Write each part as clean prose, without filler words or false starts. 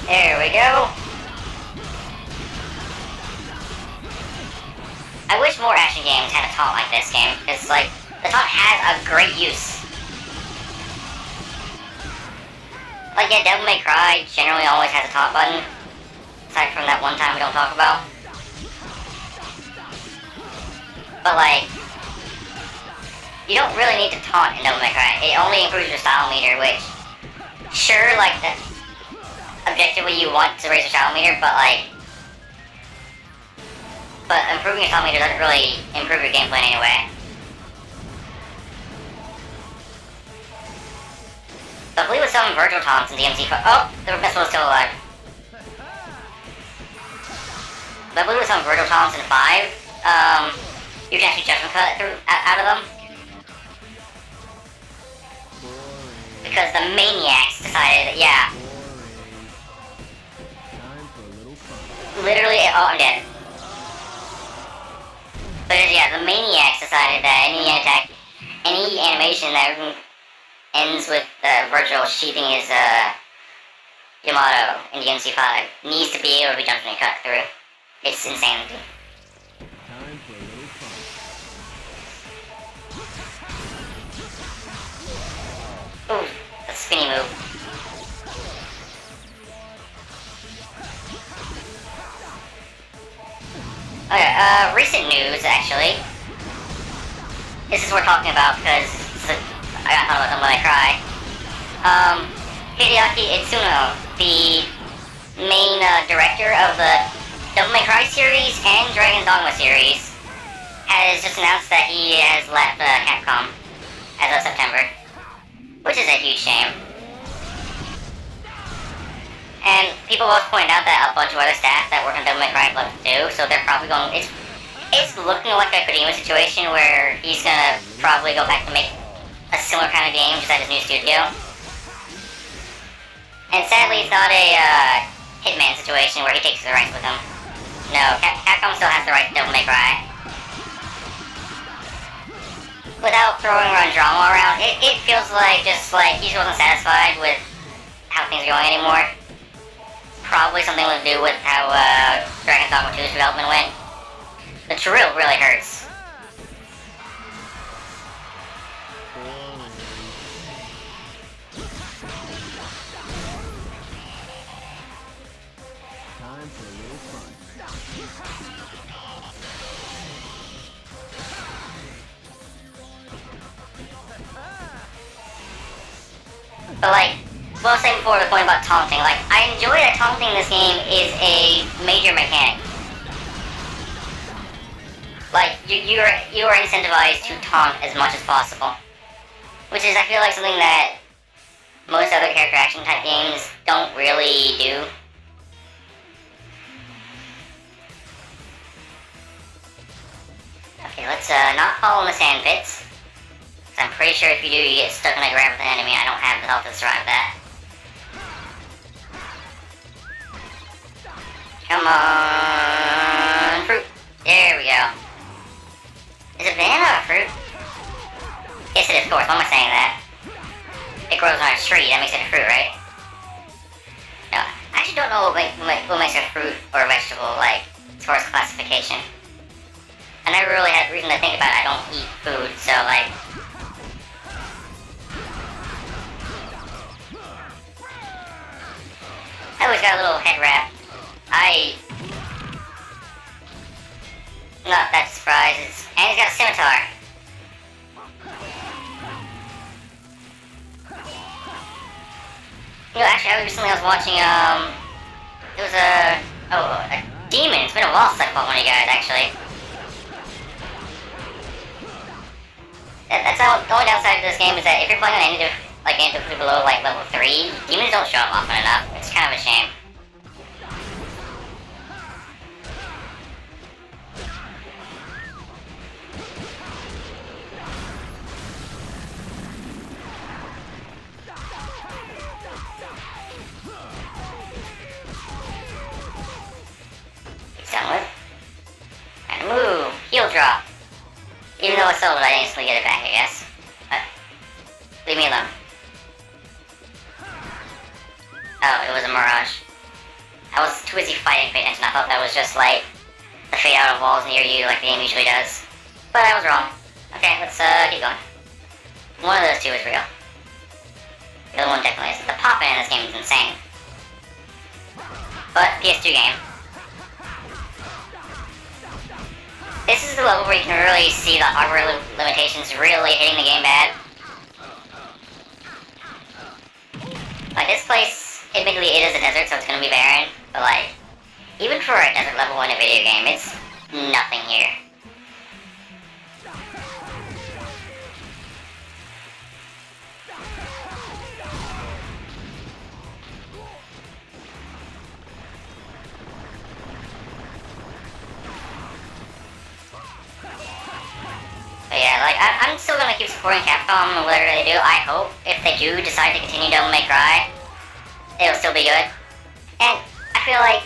There we go. I wish more action games had a taunt like this game, because, like, the taunt has a great use. Like, yeah, Devil May Cry generally always has a taunt button, aside from that one time we don't talk about. But, like, you don't really need to taunt in Devil May Cry. It only improves your style meter, which, sure, like, objectively you want to raise your style meter, but, like, improving your style meter doesn't really improve your gameplay in any way. So I believe with some virtual taunts in DMC5. Oh, the missile is still alive. But I believe with some virtual taunts in 5, you can actually judgment cut through out of them. Because the maniacs decided that, yeah. Literally, oh, I'm dead. But yeah, the maniacs decided that any animation that ends with Virgil sheathing his Yamato in DMC5 needs to be able to be jumped and cut through. It's insanity. Time for a little fun. Ooh, a spinny move. Okay, recent news, actually. This is what we're talking about, because I got thought about them when I cry. Hideaki Itsuno, the main director of the Devil May Cry series and Dragon's Dogma series, has just announced that he has left Capcom as of September, which is a huge shame. And people also pointed out that a bunch of other staff that work on Devil May Cry left too, so they're probably going. It's looking like a Kojima situation where he's gonna probably go back to make a similar kind of game just at his new studio. And sadly, it's not a Hitman situation where he takes the rights with him. No, Capcom still has the rights to Devil May Cry. Without throwing around drama around, it feels like just like he just wasn't satisfied with how things are going anymore. Probably something to do with how Dragon's Dogma 2's development went. The drill really hurts. Time for a little fun. But like, what I was saying before, the point about taunting, like, I enjoy that taunting in this game is a major mechanic. Like, you are incentivized to taunt as much as possible. Which is, I feel like, something that most other character action type games don't really do. Okay, let's not fall in the sand pits. Because I'm pretty sure if you do, you get stuck in a grab with an enemy. I don't have the health to survive that. Come on, fruit. There we go. Is it banana or fruit? Yes, it is, of course. Why am I saying that? It grows on a tree. That makes it a fruit, right? No, I actually don't know what makes a fruit or a vegetable, like, as far as classification. I never really had reason to think about it. I don't eat food, so, like... I always got a little head wrap. I'm not that surprised. And he's got a scimitar. You know, actually, recently I was watching, it was a demon. It's been a while since I fought one of you guys, actually. That's how, the only downside to this game is that if you're playing on anything below, like, level 3, demons don't show up often enough. It's kind of a shame. It's done with. And move! Heal drop! Even though I sold it, I instantly get it back, I guess. Leave me alone. Oh, it was a mirage. I was too busy fighting to pay attention. I thought that was just like the fade out of walls near you like the game usually does. But I was wrong. Okay, let's keep going. One of those two is real. The other one definitely is. The pop-in in this game is insane. But PS2 game. This is the level where you can really see the hardware limitations really hitting the game bad. Like this place, admittedly it is a desert, so it's gonna be barren, but like, even for a desert level in a video game, it's nothing here. But yeah, like, I'm still gonna keep supporting Capcom and whatever they do. I hope if they do decide to continue Devil May Cry, it'll still be good. And I feel like,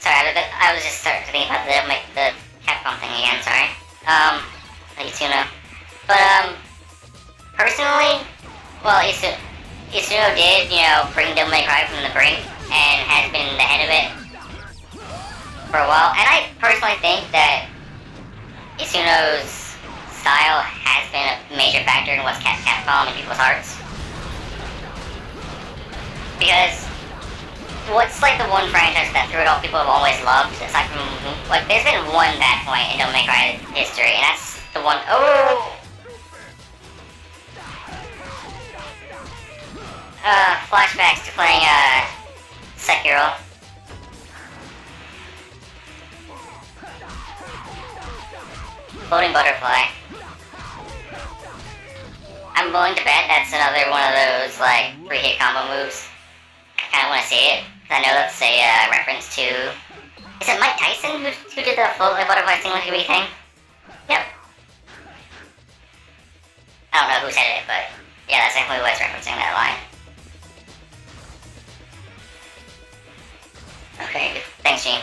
sorry, I was just starting to think about the Capcom thing again. Sorry, Itsuno. But personally, well, Itsuno did, bring Devil May Cry from the brink and has been the head of it for a while. And I personally think that Itsuno's style has been a major factor in what's kept Capcom in people's hearts. Because what's like the one franchise that through it all people have always loved, aside from, like, there's been one bad point in Devil May Cry history, and that's the one, flashbacks to playing, Sekiro. Floating butterfly. I'm willing to bet that's another one of those, like, 3-hit combo moves. I kinda wanna see it, because I know that's a, reference to... Is it Mike Tyson who did the floating butterfly singularity thing? Yep. I don't know who said it, but yeah, that's definitely what it's referencing, that line. Okay, thanks, Gene.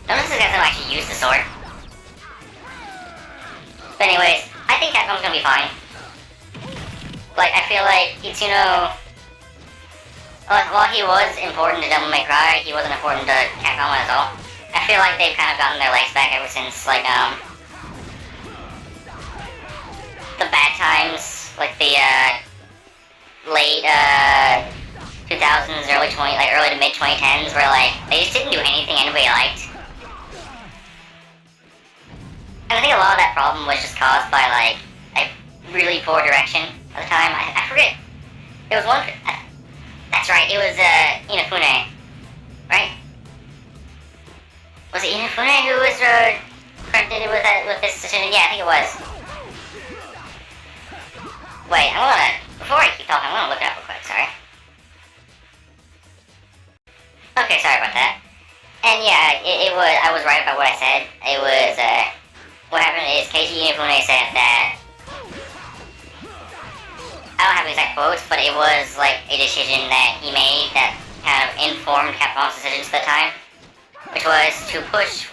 Notice this guy doesn't actually use the sword. But anyways, I think Capcom's gonna be fine. Like, I feel like Itsuno, while he was important to Devil May Cry, he wasn't important to Capcom at all. I feel like they've kind of gotten their legs back ever since, like, the bad times, like the, late, 2000s, early to mid 2010s, where, like, they just didn't do anything anybody liked. And I think a lot of that problem was just caused by, like, a really poor direction at the time. I forget. There was one... that's right, it was, Inafune. Right? Was it Inafune who was, credited with this decision? Yeah, I think it was. Wait, before I keep talking, I'm gonna look it up real quick, sorry. Okay, sorry about that. And yeah, it was, I was right about what I said. It was, what happened is Keiji Inafune said that, I don't have exact quotes, but it was like a decision that he made that kind of informed Capcom's decisions at the time, which was to push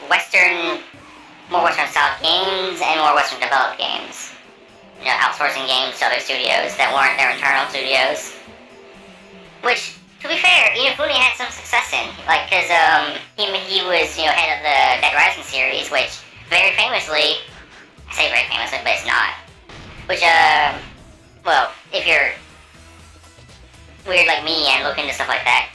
more Western style games and more Western developed games. Outsourcing games to other studios that weren't their internal studios. Which, to be fair, Inafune had some success in, like, cause he was, head of the Dead Rising series, which very famously, I say very famously, but it's not. Which, well, if you're weird like me and look into stuff like that,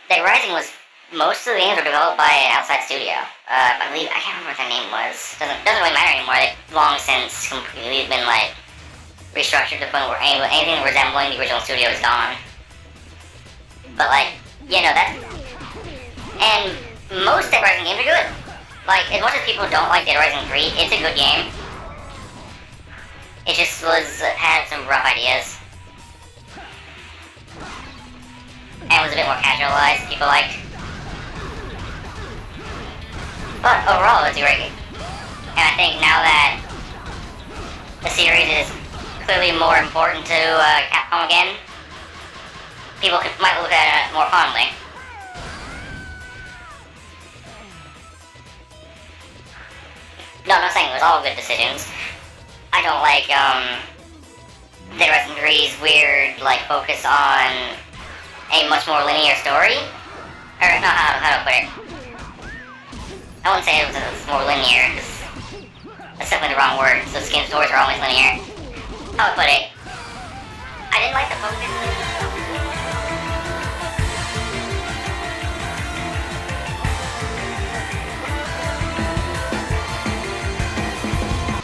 Dead Rising was, most of the games were developed by an outside studio. I believe, I can't remember what their name was. Doesn't really matter anymore. They've long since completely been, like, restructured to the point where anything resembling the original studio is gone. But, like, that, and most Dead Rising games are good. Like, as much as people don't like Dead Rising 3, it's a good game. It just had some rough ideas. And was a bit more casualized, people liked. But overall, it's a great game. And I think now that the series is clearly more important to Capcom again, people might look at it more fondly. No, I'm not saying it was all good decisions. I don't like, Dead Rising 3's weird, like, focus on a much more linear story. Or, no, how to put it? I wouldn't say it was more linear, because that's definitely the wrong word. So skin stories are always linear. How would I put it? I didn't like the focus